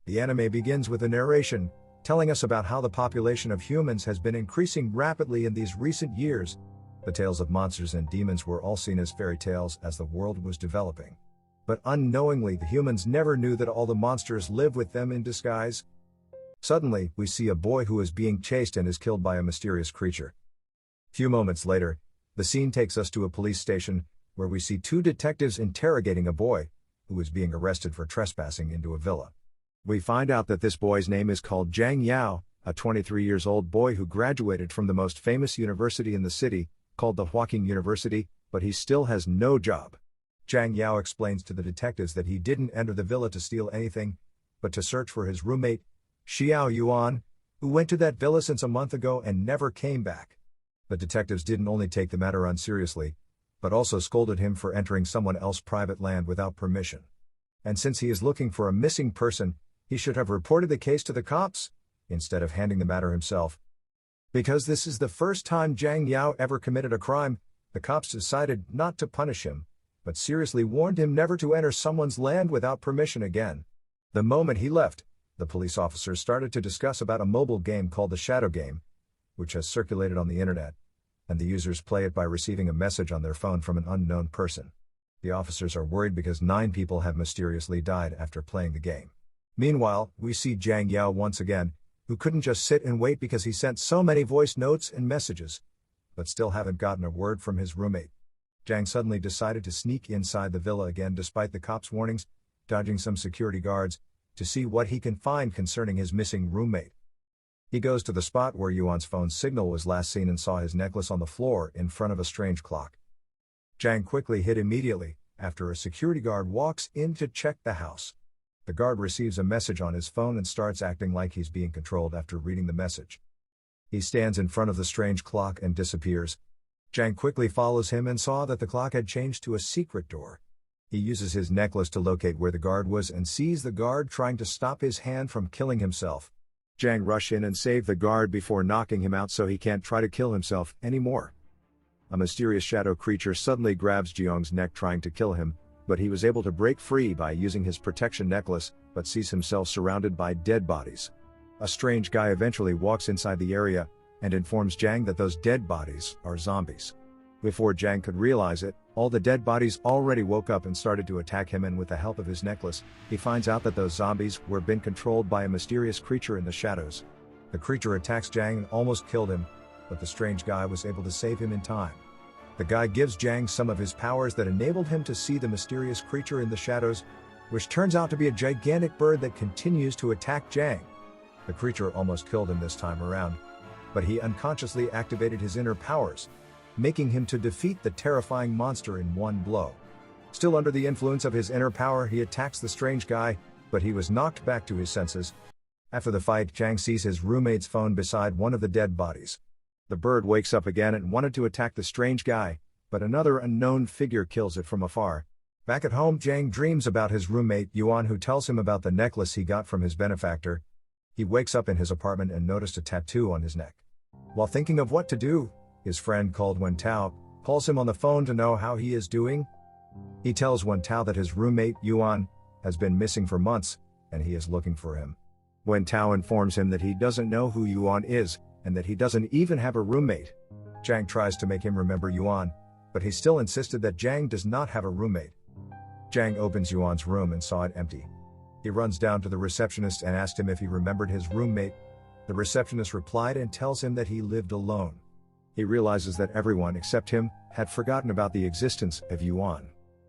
The anime begins with a narration, telling us about how the population of humans has been increasing rapidly in these recent years. The tales of monsters and demons were all seen as fairy tales as the world was developing. But unknowingly, the humans never knew that all the monsters live with them in disguise. Suddenly, we see a boy who is being chased and is killed by a mysterious creature. Few moments later, the scene takes us to a police station, where we see two detectives interrogating a boy, who is being arrested for trespassing into a villa. We find out that this boy's name is called Zhang Yao, a 23-year-old boy who graduated from the most famous university in the city, called the Huaqing University, but he still has no job. Zhang Yao explains to the detectives that he didn't enter the villa to steal anything, but to search for his roommate, Xiao Yuan, who went to that villa since a month ago and never came back. The detectives didn't only take the matter unseriously, but also scolded him for entering someone else's private land without permission. And since he is looking for a missing person, he should have reported the case to the cops, instead of handling the matter himself. Because this is the first time Zhang Yao ever committed a crime, the cops decided not to punish him, but seriously warned him never to enter someone's land without permission again. The moment he left, the police officers started to discuss about a mobile game called the Shadow Game, which has circulated on the internet, and the users play it by receiving a message on their phone from an unknown person. The officers are worried because 9 people have mysteriously died after playing the game. Meanwhile, we see Zhang Yao once again, who couldn't just sit and wait because he sent so many voice notes and messages, but still haven't gotten a word from his roommate. Zhang suddenly decided to sneak inside the villa again despite the cops' warnings, dodging some security guards, to see what he can find concerning his missing roommate. He goes to the spot where Yuan's phone signal was last seen and saw his necklace on the floor in front of a strange clock. Zhang quickly hid immediately, after a security guard walks in to check the house. The guard receives a message on his phone and starts acting like he's being controlled after reading the message. He stands in front of the strange clock and disappears. Zhang quickly follows him and saw that the clock had changed to a secret door. He uses his necklace to locate where the guard was and sees the guard trying to stop his hand from killing himself. Zhang rushes in and saves the guard before knocking him out so he can't try to kill himself anymore. A mysterious shadow creature suddenly grabs Jiong's neck trying to kill him, but he was able to break free by using his protection necklace, but sees himself surrounded by dead bodies. A strange guy eventually walks inside the area, and informs Zhang that those dead bodies are zombies. Before Zhang could realize it, all the dead bodies already woke up and started to attack him, and with the help of his necklace, he finds out that those zombies were being controlled by a mysterious creature in the shadows. The creature attacks Zhang and almost killed him, but the strange guy was able to save him in time. The guy gives Zhang some of his powers that enabled him to see the mysterious creature in the shadows, which turns out to be a gigantic bird that continues to attack Zhang. The creature almost killed him this time around, but he unconsciously activated his inner powers, making him to defeat the terrifying monster in one blow. Still under the influence of his inner power, he attacks the strange guy, but he was knocked back to his senses. After the fight, Zhang sees his roommate's phone beside one of the dead bodies. The bird wakes up again and wanted to attack the strange guy, but another unknown figure kills it from afar. Back at home, Zhang dreams about his roommate Yuan, who tells him about the necklace he got from his benefactor. He wakes up in his apartment and noticed a tattoo on his neck. While thinking of what to do, his friend called Wen Tao calls him on the phone to know how he is doing. He tells Wen Tao that his roommate Yuan has been missing for months, and he is looking for him. Wen Tao informs him that he doesn't know who Yuan is, and that he doesn't even have a roommate. Zhang tries to make him remember Yuan, but he still insisted that Zhang does not have a roommate. Zhang opens Yuan's room and saw it empty. He runs down to the receptionist and asked him if he remembered his roommate. The receptionist replied and tells him that he lived alone. He realizes that everyone except him had forgotten about the existence of Yuan.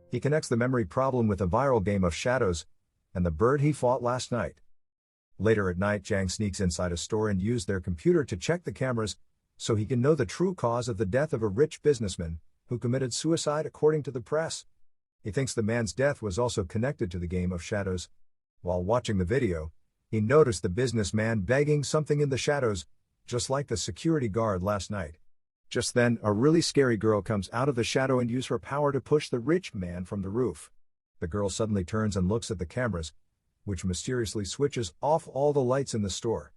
He connects the memory problem with a viral game of shadows and the bird he fought last night. Later at night, Zhang sneaks inside a store and used their computer to check the cameras so he can know the true cause of the death of a rich businessman who committed suicide according to the press. He thinks the man's death was also connected to the game of shadows. While watching the video, he noticed the businessman begging something in the shadows, just like the security guard last night. Just then, a really scary girl comes out of the shadow and uses her power to push the rich man from the roof. The girl suddenly turns and looks at the cameras, which mysteriously switches off all the lights in the store.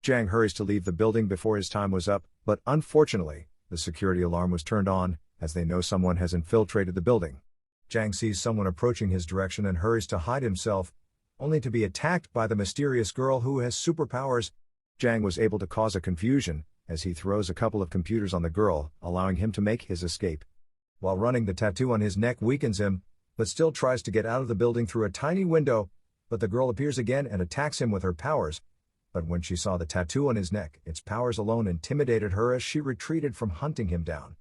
Zhang hurries to leave the building before his time was up, but unfortunately, the security alarm was turned on, as they know someone has infiltrated the building. Zhang sees someone approaching his direction and hurries to hide himself, only to be attacked by the mysterious girl who has superpowers. Jang was able to cause a confusion, as he throws a couple of computers on the girl, allowing him to make his escape. While running, the tattoo on his neck weakens him, but still tries to get out of the building through a tiny window, but the girl appears again and attacks him with her powers. But when she saw the tattoo on his neck, its powers alone intimidated her as she retreated from hunting him down.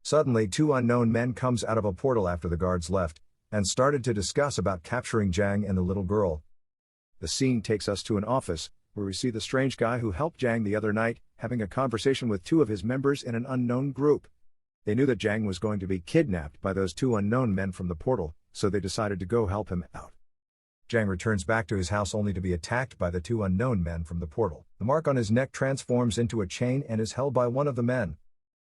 Suddenly, two unknown men comes out of a portal after the guards left, and started to discuss about capturing Jang and the little girl. The scene takes us to an office, where we see the strange guy who helped Jang the other night, having a conversation with two of his members in an unknown group. They knew that Jang was going to be kidnapped by those two unknown men from the portal, so they decided to go help him out. Jang returns back to his house only to be attacked by the two unknown men from the portal. The mark on his neck transforms into a chain and is held by one of the men.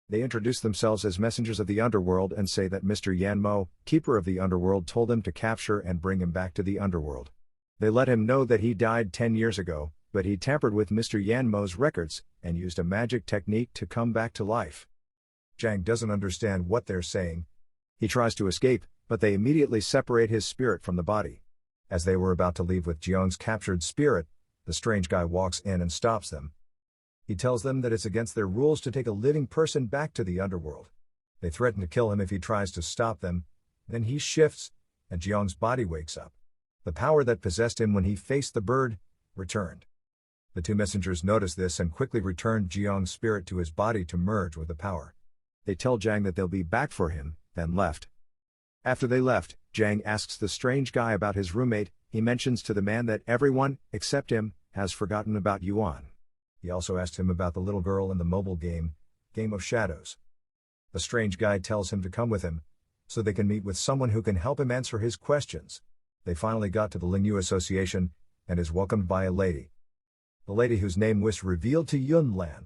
They introduce themselves as messengers of the underworld and say that Mr. Yanmo, keeper of the underworld, told them to capture and bring him back to the underworld. They let him know that he died 10 years ago, but he tampered with Mr. Yanmo's records and used a magic technique to come back to life. Jang doesn't understand what they're saying. He tries to escape, but they immediately separate his spirit from the body. As they were about to leave with Jiang's captured spirit, the strange guy walks in and stops them. He tells them that it's against their rules to take a living person back to the underworld. They threaten to kill him if he tries to stop them. Then he shifts, and Jiang's body wakes up. The power that possessed him when he faced the bird returned. The two messengers notice this and quickly return Jiang's spirit to his body to merge with the power. They tell Jang that they'll be back for him, then left. After they left, Jang asks the strange guy about his roommate. He mentions to the man that everyone, except him, has forgotten about Yuan. He also asked him about the little girl in the mobile game of Shadows. The strange guy tells him to come with him, so they can meet with someone who can help him answer his questions. They finally got to the Lingyu Association, and is welcomed by a lady. The lady, whose name was revealed to Yunlan,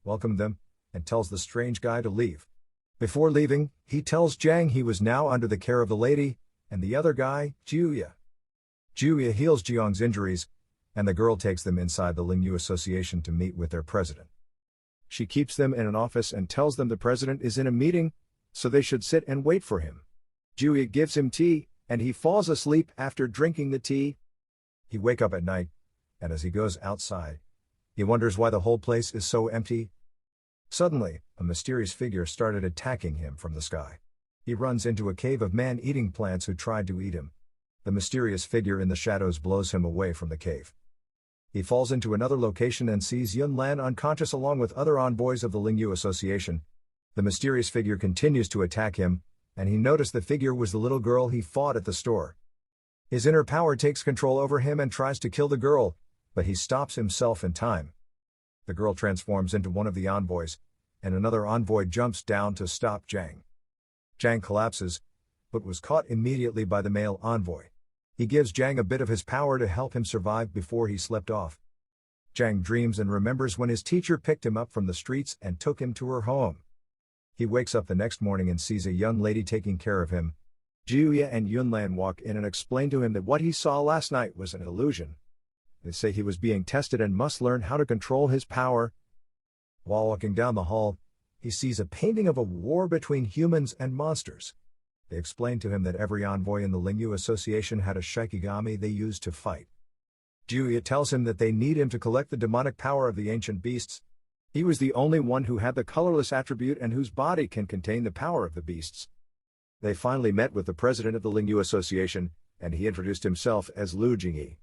welcomed them, and tells the strange guy to leave. Before leaving, he tells Jang he was now under the care of the lady, and the other guy, Juya. Juya heals Jiang's injuries, and the girl takes them inside the Lingyu Association to meet with their president. She keeps them in an office and tells them the president is in a meeting, so they should sit and wait for him. Juya gives him tea, and he falls asleep after drinking the tea. He wakes up at night, and as he goes outside, he wonders why the whole place is so empty. Suddenly, a mysterious figure started attacking him from the sky. He runs into a cave of man-eating plants who tried to eat him. The mysterious figure in the shadows blows him away from the cave. He falls into another location and sees Yunlan unconscious along with other envoys of the Lingyu Association. The mysterious figure continues to attack him, and he noticed the figure was the little girl he fought at the store. His inner power takes control over him and tries to kill the girl, but he stops himself in time. The girl transforms into one of the envoys, and another envoy jumps down to stop Jang. Jang collapses, but was caught immediately by the male envoy. He gives Jang a bit of his power to help him survive before he slept off. Jang dreams and remembers when his teacher picked him up from the streets and took him to her home. He wakes up the next morning and sees a young lady taking care of him. Juya and Yunlan walk in and explain to him that what he saw last night was an illusion. They say he was being tested and must learn how to control his power. While walking down the hall, he sees a painting of a war between humans and monsters. They explain to him that every envoy in the Lingyu Association had a shikigami they used to fight. Juya tells him that they need him to collect the demonic power of the ancient beasts. He was the only one who had the colorless attribute and whose body can contain the power of the beasts. They finally met with the president of the Lingyu Association, and he introduced himself as Lu Jingyi.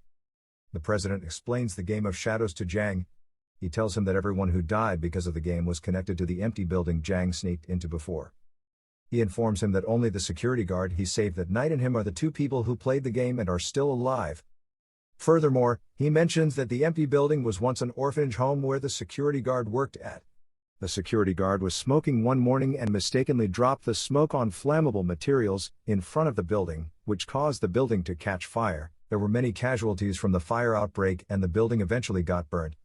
The president explains the game of Shadows to Jang. He tells him that everyone who died because of the game was connected to the empty building Jang sneaked into before. He informs him that only the security guard he saved that night and him are the two people who played the game and are still alive. Furthermore, he mentions that the empty building was once an orphanage home where the security guard worked at. The security guard was smoking one morning and mistakenly dropped the smoke on flammable materials in front of the building, which caused the building to catch fire. There were many casualties from the fire outbreak and the building eventually got burnt.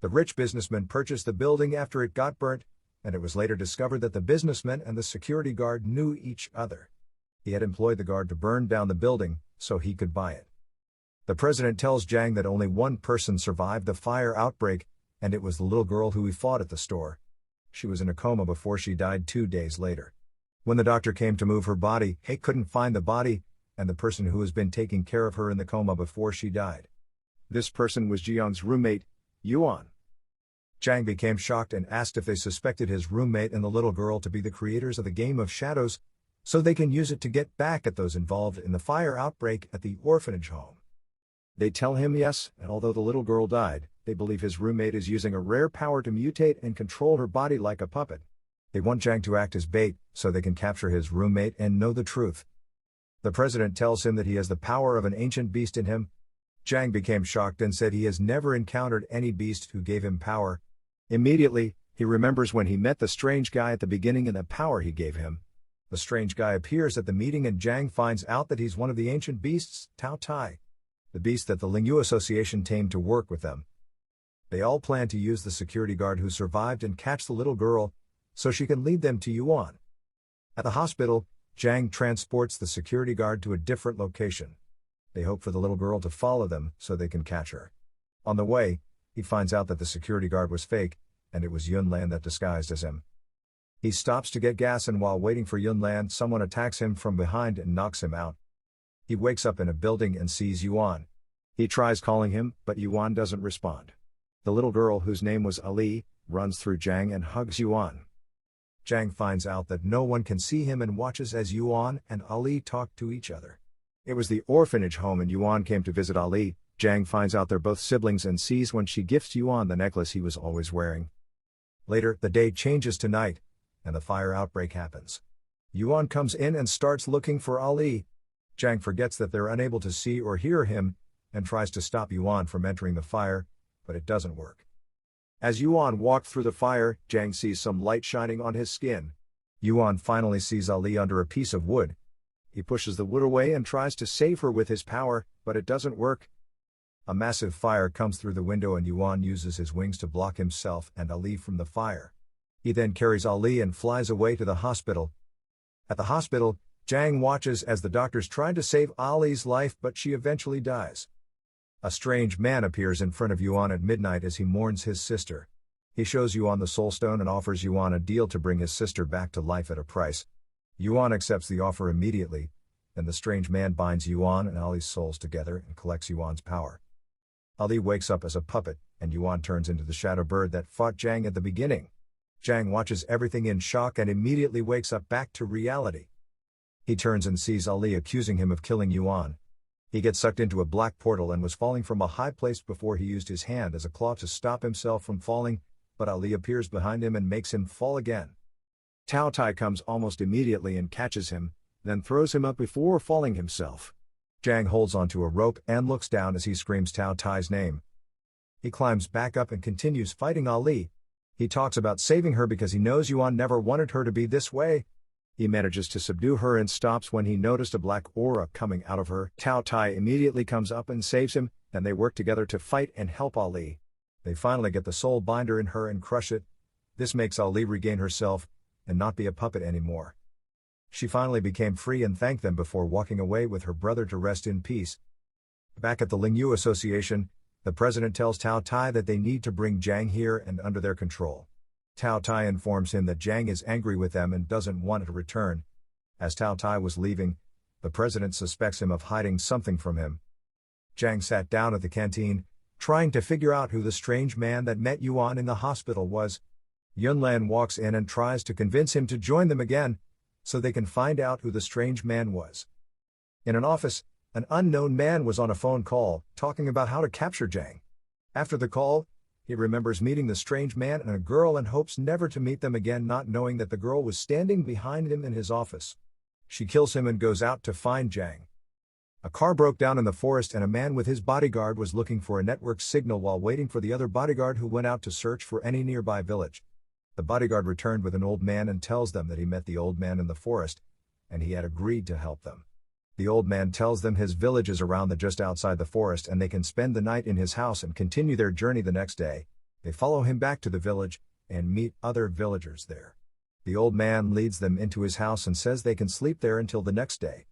The rich businessman purchased the building after it got burnt, and it was later discovered that the businessman and the security guard knew each other. He had employed the guard to burn down the building, so he could buy it. The president tells Jang that only one person survived the fire outbreak, and it was the little girl who he fought at the store. She was in a coma before she died 2 days later. When the doctor came to move her body, he couldn't find the body, and the person who has been taking care of her in the coma before she died. This person was Ji-yeon's roommate, Yuan. Jang became shocked and asked if they suspected his roommate and the little girl to be the creators of the Game of Shadows, so they can use it to get back at those involved in the fire outbreak at the orphanage home. They tell him yes, and although the little girl died, they believe his roommate is using a rare power to mutate and control her body like a puppet. They want Jang to act as bait, so they can capture his roommate and know the truth. The president tells him that he has the power of an ancient beast in him. Jang became shocked and said he has never encountered any beast who gave him power. Immediately, he remembers when he met the strange guy at the beginning and the power he gave him. The strange guy appears at the meeting and Jang finds out that he's one of the ancient beasts, Tao Tai, the beast that the Lingyu Association tamed to work with them. They all plan to use the security guard who survived and catch the little girl, so she can lead them to Yuan. At the hospital, Jang transports the security guard to a different location. They hope for the little girl to follow them so they can catch her. On the way, he finds out that the security guard was fake, and it was Yunlan that disguised as him. He stops to get gas and while waiting for Yunlan, someone attacks him from behind and knocks him out. He wakes up in a building and sees Yuan. He tries calling him, but Yuan doesn't respond. The little girl, whose name was Ali, runs through Jang and hugs Yuan. Jang finds out that no one can see him and watches as Yuan and Ali talk to each other. It was the orphanage home and Yuan came to visit Ali. Jang finds out they're both siblings and sees when she gifts Yuan the necklace he was always wearing. Later, the day changes to night, and the fire outbreak happens. Yuan comes in and starts looking for Ali. Jang forgets that they're unable to see or hear him, and tries to stop Yuan from entering the fire, but it doesn't work. As Yuan walked through the fire, Jang sees some light shining on his skin. Yuan finally sees Ali under a piece of wood. He pushes the wood away and tries to save her with his power, but it doesn't work. A massive fire comes through the window and Yuan uses his wings to block himself and Ali from the fire. He then carries Ali and flies away to the hospital. At the hospital, Jang watches as the doctors try to save Ali's life, but she eventually dies. A strange man appears in front of Yuan at midnight as he mourns his sister. He shows Yuan the soul stone and offers Yuan a deal to bring his sister back to life at a price. Yuan accepts the offer immediately, then the strange man binds Yuan and Ali's souls together and collects Yuan's power. Ali wakes up as a puppet, and Yuan turns into the shadow bird that fought Jang at the beginning. Jang watches everything in shock and immediately wakes up back to reality. He turns and sees Ali accusing him of killing Yuan. He gets sucked into a black portal and was falling from a high place before he used his hand as a claw to stop himself from falling, but Ali appears behind him and makes him fall again. Tao Tai comes almost immediately and catches him, then throws him up before falling himself. Jang holds onto a rope and looks down as he screams Tao Tai's name. He climbs back up and continues fighting Ali. He talks about saving her because he knows Yuan never wanted her to be this way. He manages to subdue her and stops when he noticed a black aura coming out of her. Tao Tai immediately comes up and saves him, and they work together to fight and help Ali. They finally get the soul binder in her and crush it. This makes Ali regain herself, and not be a puppet anymore. She finally became free and thanked them before walking away with her brother to rest in peace. Back at the Lingyu Association, the president tells Tao Tai that they need to bring Jang here and under their control. Tao Tai informs him that Jang is angry with them and doesn't want to return. As Tao Tai was leaving, the president suspects him of hiding something from him. Jang sat down at the canteen, trying to figure out who the strange man that met Yuan in the hospital was. Yunlan walks in and tries to convince him to join them again, so they can find out who the strange man was. In an office, an unknown man was on a phone call, talking about how to capture Jang. After the call, he remembers meeting the strange man and a girl and hopes never to meet them again, not knowing that the girl was standing behind him in his office. She kills him and goes out to find Jang. A car broke down in the forest and a man with his bodyguard was looking for a network signal while waiting for the other bodyguard who went out to search for any nearby village. The bodyguard returned with an old man and tells them that he met the old man in the forest, and he had agreed to help them. The old man tells them his village is around just outside the forest and they can spend the night in his house and continue their journey the next day. They follow him back to the village, and meet other villagers there. The old man leads them into his house and says they can sleep there until the next day.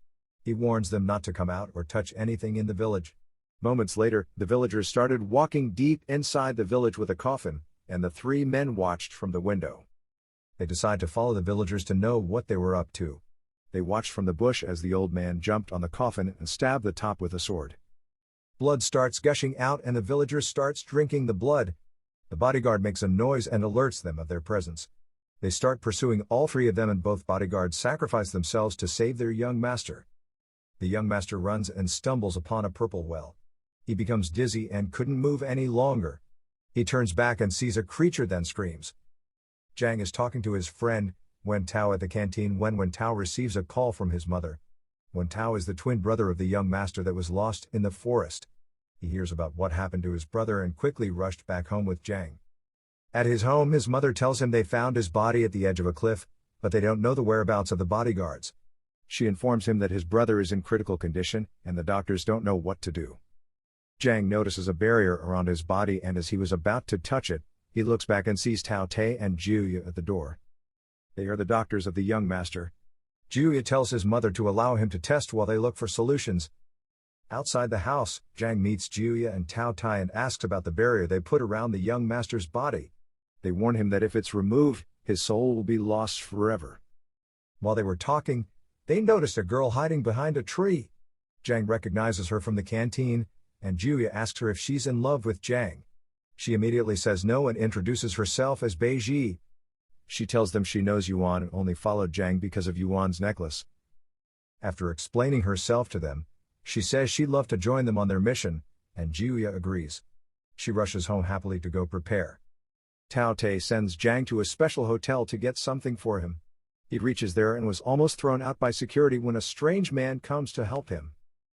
He warns them not to come out or touch anything in the village. Moments later, the villagers started walking deep inside the village with a coffin, and the three men watched from the window. They decide to follow the villagers to know what they were up to. They watched from the bush as the old man jumped on the coffin and stabbed the top with a sword. Blood starts gushing out and the villagers starts drinking the blood. The bodyguard makes a noise and alerts them of their presence. They start pursuing all three of them and both bodyguards sacrifice themselves to save their young master. The young master runs and stumbles upon a purple well. He becomes dizzy and couldn't move any longer. He turns back and sees a creature then screams. Zhang is talking to his friend, Wen Tao at the canteen when Wen Tao receives a call from his mother. Wen Tao is the twin brother of the young master that was lost in the forest. He hears about what happened to his brother and quickly rushed back home with Zhang. At his home, his mother tells him they found his body at the edge of a cliff, but they don't know the whereabouts of the bodyguards. She informs him that his brother is in critical condition and the doctors don't know what to do. Zhang notices a barrier around his body and as he was about to touch it, he looks back and sees Tao Te and Juya at the door. They are the doctors of the young master. Juya tells his mother to allow him to test while they look for solutions. Outside the house, Zhang meets Juya and Tao Tai and asks about the barrier they put around the young master's body. They warn him that if it's removed, his soul will be lost forever. While they were talking, they noticed a girl hiding behind a tree. Zhang recognizes her from the canteen, and Juya asks her if she's in love with Zhang. She immediately says no and introduces herself as Beiji. She tells them she knows Yuan and only followed Zhang because of Yuan's necklace. After explaining herself to them, she says she'd love to join them on their mission, and Juya agrees. She rushes home happily to go prepare. Tao Te sends Zhang to a special hotel to get something for him. He reaches there and was almost thrown out by security when a strange man comes to help him.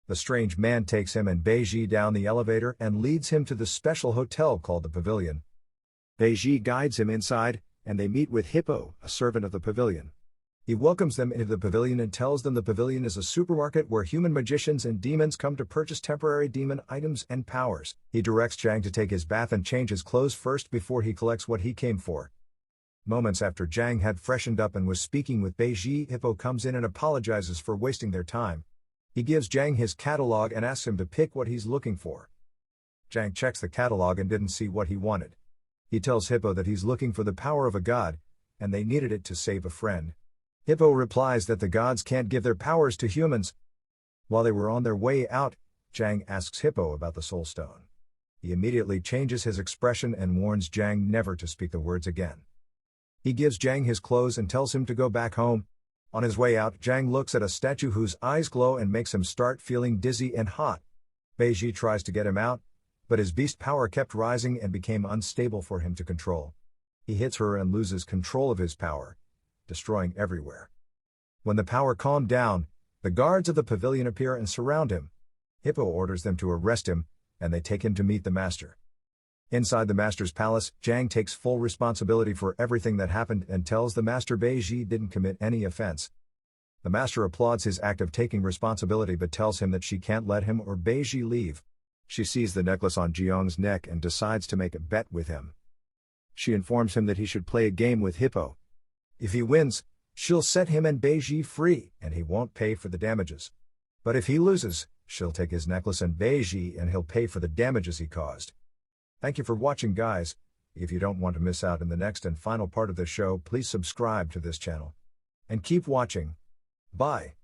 The strange man takes him and Beiji down the elevator and leads him to the special hotel called the Pavilion. Beiji guides him inside, and they meet with Hippo, a servant of the pavilion. He welcomes them into the pavilion and tells them the pavilion is a supermarket where human magicians and demons come to purchase temporary demon items and powers. He directs Zhang to take his bath and change his clothes first before he collects what he came for. Moments after Zhang had freshened up and was speaking with Beiji, Hippo comes in and apologizes for wasting their time. He gives Zhang his catalog and asks him to pick what he's looking for. Zhang checks the catalog and didn't see what he wanted. He tells Hippo that he's looking for the power of a god, and they needed it to save a friend. Hippo replies that the gods can't give their powers to humans. While they were on their way out, Zhang asks Hippo about the soul stone. He immediately changes his expression and warns Zhang never to speak the words again. He gives Zhang his clothes and tells him to go back home. On his way out, Zhang looks at a statue whose eyes glow and makes him start feeling dizzy and hot. Beiji tries to get him out, but his beast power kept rising and became unstable for him to control. He hits her and loses control of his power, destroying everywhere. When the power calmed down, the guards of the pavilion appear and surround him. Hippo orders them to arrest him, and they take him to meet the master. Inside the master's palace, Zhang takes full responsibility for everything that happened and tells the master Beiji didn't commit any offense. The master applauds his act of taking responsibility but tells him that she can't let him or Beiji leave. She sees the necklace on Jiang's neck and decides to make a bet with him. She informs him that he should play a game with Hippo. If he wins, she'll set him and Beiji free and he won't pay for the damages. But if he loses, she'll take his necklace and Beiji and he'll pay for the damages he caused. Thank you for watching, guys. If you don't want to miss out in the next and final part of the show, please subscribe to this channel. And keep watching. Bye.